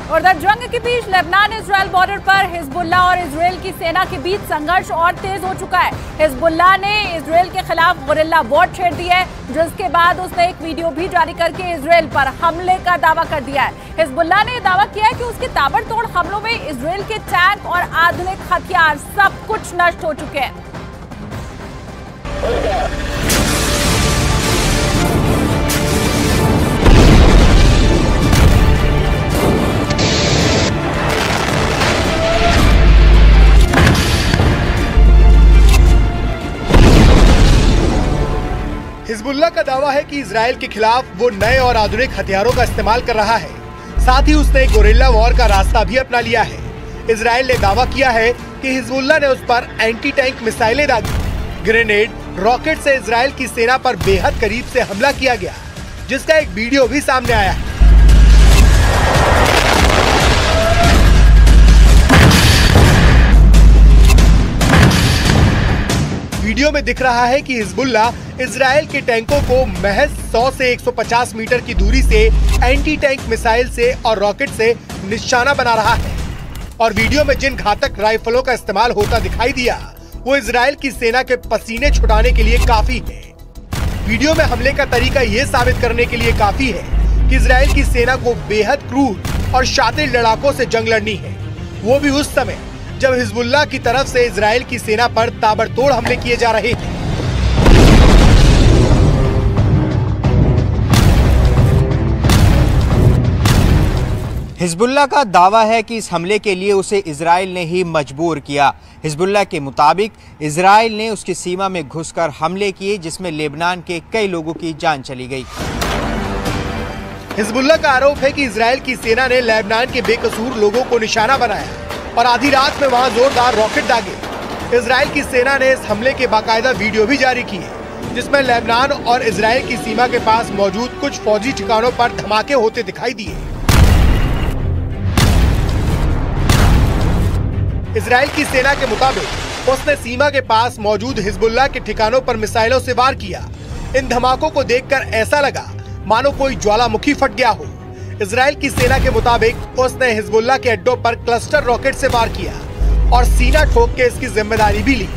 उधर जंग के बीच लेबनान इजराइल बॉर्डर पर हिजबुल्लाह और इजराइल की सेना के बीच संघर्ष और तेज हो चुका है। हिजबुल्लाह ने इजराइल के खिलाफ गुरिल्ला वॉर छेड़ दी है, जिसके बाद उसने एक वीडियो भी जारी करके इजराइल पर हमले का दावा कर दिया है। हिजबुल्लाह ने दावा किया है कि उसके ताबड़तोड़ हमलों में इजराइल के टैंक और आधुनिक हथियार सब कुछ नष्ट हो चुके हैं। हिजबुल्लाह का दावा है कि इजराइल के खिलाफ वो नए और आधुनिक हथियारों का इस्तेमाल कर रहा है। साथ ही उसने गोरिल्ला वॉर का रास्ता भी अपना लिया है। इजराइल ने दावा किया है कि हिजबुल्लाह ने उस पर एंटी टैंक मिसाइलें दागी। ग्रेनेड, रॉकेट से इजराइल की सेना पर बेहद करीब से हमला किया गया, जिसका एक वीडियो भी सामने आया है। वीडियो में दिख रहा है कि हिजबुल्लाह इजराइल के टैंकों को महज 100 से 150 मीटर की दूरी से एंटी टैंक मिसाइल से और रॉकेट से निशाना बना रहा है। और वीडियो में जिन घातक राइफलों का इस्तेमाल होता दिखाई दिया, वो इजराइल की सेना के पसीने छुड़ाने के लिए काफी है। वीडियो में हमले का तरीका ये साबित करने के लिए काफी है कि इजराइल की सेना को बेहद क्रूर और शातिर लड़ाकों से जंग लड़नी है, वो भी उस समय जब हिजबुल्लाह की तरफ से इजराइल की सेना पर ताबड़तोड़ हमले किए जा रहे थे। हिजबुल्लाह का दावा है कि इस हमले के लिए उसे इजराइल ने ही मजबूर किया। हिजबुल्लाह के मुताबिक इजराइल ने उसकी सीमा में घुसकर हमले किए, जिसमें लेबनान के कई लोगों की जान चली गई। हिजबुल्लाह का आरोप है कि इजराइल की सेना ने लेबनान के बेकसूर लोगों को निशाना बनाया और आधी रात में वहां जोरदार रॉकेट दागे। इजराइल की सेना ने इस हमले के बाकायदा वीडियो भी जारी किए, जिसमें लेबनान और इजराइल की सीमा के पास मौजूद कुछ फौजी ठिकानों पर धमाके होते दिखाई दिए। इजराइल की सेना के मुताबिक उसने सीमा के पास मौजूद हिजबुल्लाह के ठिकानों पर मिसाइलों से वार किया। इन धमाकों को देखकर ऐसा लगा मानो कोई ज्वालामुखी फट गया हो। इजराइल की सेना के मुताबिक उसने हिजबुल्लाह के अड्डों पर क्लस्टर रॉकेट से वार किया और सीना ठोक के इसकी जिम्मेदारी भी ली।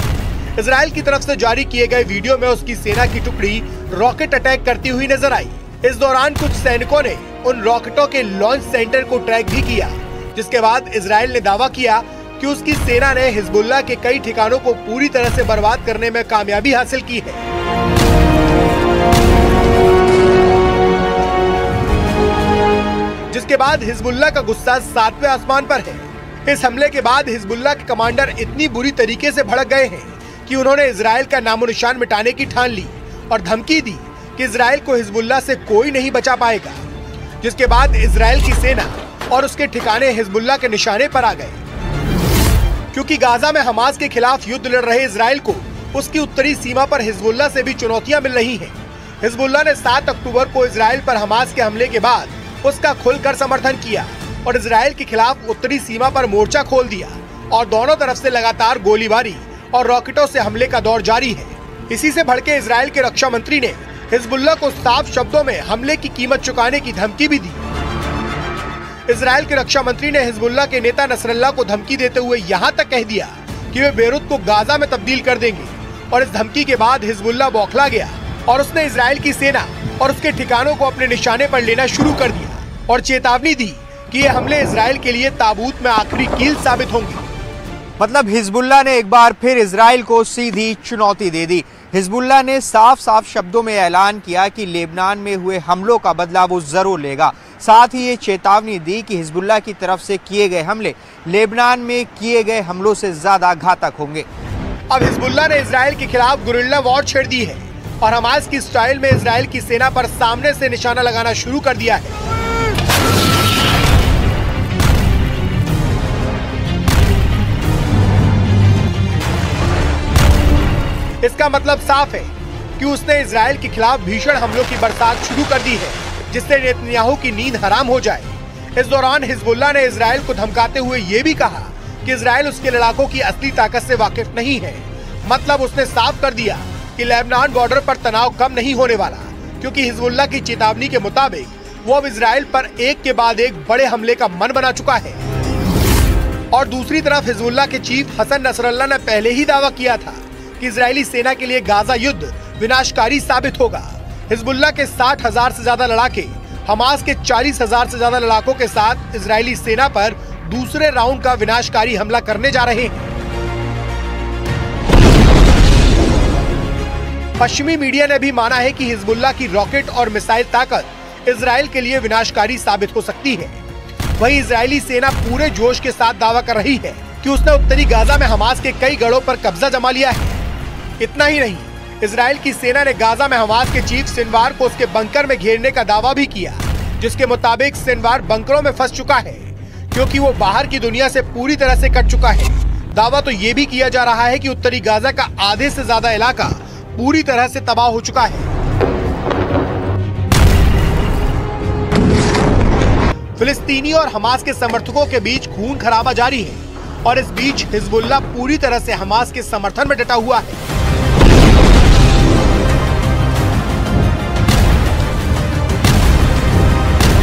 इजराइल की तरफ से जारी किए गए वीडियो में उसकी सेना की टुकड़ी रॉकेट अटैक करती हुई नजर आई। इस दौरान कुछ सैनिकों ने उन रॉकेटों के लॉन्च सेंटर को ट्रैक भी किया, जिसके बाद इजराइल ने दावा किया कि उसकी सेना ने हिजबुल्लाह के कई ठिकानों को पूरी तरह से बर्बाद करने में कामयाबी हासिल की है। जिसके बाद हिजबुल्लाह का गुस्सा 7वें आसमान पर है। इस हमले के बाद हिजबुल्लाह के कमांडर इतनी बुरी तरीके से भड़क गए हैं कि उन्होंने इजराइल का नामो निशान मिटाने की ठान ली और धमकी दी कि इजराइल को हिजबुल्लाह से कोई नहीं बचा पाएगा। जिसके बाद इजराइल की सेना और उसके ठिकाने हिजबुल्लाह के निशाने पर आ गए, क्योंकि गाजा में हमास के खिलाफ युद्ध लड़ रहे इजराइल को उसकी उत्तरी सीमा पर हिजबुल्लाह से भी चुनौतियां मिल रही हैं। हिजबुल्लाह ने 7 अक्टूबर को इजराइल पर हमास के हमले के बाद उसका खुलकर समर्थन किया और इजराइल के खिलाफ उत्तरी सीमा पर मोर्चा खोल दिया और दोनों तरफ से लगातार गोलीबारी और रॉकेटों से हमले का दौर जारी है। इसी से भड़के इजराइल के रक्षा मंत्री ने हिजबुल्लाह को साफ शब्दों में हमले की कीमत चुकाने की धमकी भी दी। इजराइल के रक्षा मंत्री ने हिजबुल्लाह के नेता नसरल्लाह को धमकी देते हुए यहाँ तक कह दिया कि वे बेरूत को गाजा में तब्दील कर देंगे। और इस धमकी के बाद हिजबुल्लाह बौखला गया और उसने इजराइल की सेना और उसके ठिकानों को अपने निशाने पर लेना शुरू कर दिया और चेतावनी दी कि ये हमले इजराइल के लिए ताबूत में आखिरी कील साबित होंगे। मतलब हिजबुल्लाह ने एक बार फिर इजराइल को सीधी चुनौती दे दी। हिजबुल्लाह ने साफ साफ शब्दों में ऐलान किया कि लेबनान में हुए हमलों का बदला वो जरूर लेगा। साथ ही ये चेतावनी दी कि हिजबुल्लाह की तरफ से किए गए हमले लेबनान में किए गए हमलों से ज्यादा घातक होंगे। अब हिजबुल्लाह ने इजराइल के खिलाफ गुरिल्ला वॉर छेड़ दी है और हमास की स्टाइल में इजराइल की सेना पर सामने से निशाना लगाना शुरू कर दिया है। इसका मतलब साफ है कि उसने इजराइल के खिलाफ भीषण हमलों की बरसात शुरू कर दी है, जिससे नेतन्याहू की नींद हराम हो जाए। इस दौरान हिजबुल्लाह ने इजराइल को धमकाते हुए ये भी कहा कि इजराइल उसके लड़ाकों की असली ताकत से वाकिफ नहीं है। मतलब उसने साफ कर दिया कि लेबनान बॉर्डर पर तनाव कम नहीं होने वाला, क्योंकि हिजबुल्लाह की चेतावनी के मुताबिक वो अब इजराइल पर एक के बाद एक बड़े हमले का मन बना चुका है। और दूसरी तरफ हिजबुल्लाह के चीफ हसन नसरल्लाह ने पहले ही दावा किया था कि इजरायली सेना के लिए गाजा युद्ध विनाशकारी साबित होगा। हिजबुल्लाह के 60,000 से ज्यादा लड़ाके हमास के 40,000 से ज्यादा लड़ाकों के साथ इजरायली सेना पर दूसरे राउंड का विनाशकारी हमला करने जा रहे हैं। पश्चिमी मीडिया ने भी माना है कि हिजबुल्लाह की रॉकेट और मिसाइल ताकत इजराइल के लिए विनाशकारी साबित हो सकती है। वहीं इजरायली सेना पूरे जोश के साथ दावा कर रही है कि उसने उत्तरी गाजा में हमास के कई गढ़ों पर कब्जा जमा लिया है। इतना ही नहीं, इजराइल की सेना ने गाजा में हमास के चीफ सिनवार को उसके बंकर में घेरने का दावा भी किया, जिसके मुताबिक सिनवार बंकरों में फंस चुका है क्योंकि वो बाहर की दुनिया से पूरी तरह से कट चुका है। दावा तो ये भी किया जा रहा है कि उत्तरी गाजा का आधे से ज्यादा इलाका पूरी तरह से तबाह हो चुका है। फिलिस्तीनी और हमास के समर्थकों के बीच खून खराबा जारी है और इस बीच हिजबुल्लाह पूरी तरह से हमास के समर्थन में डटा हुआ है।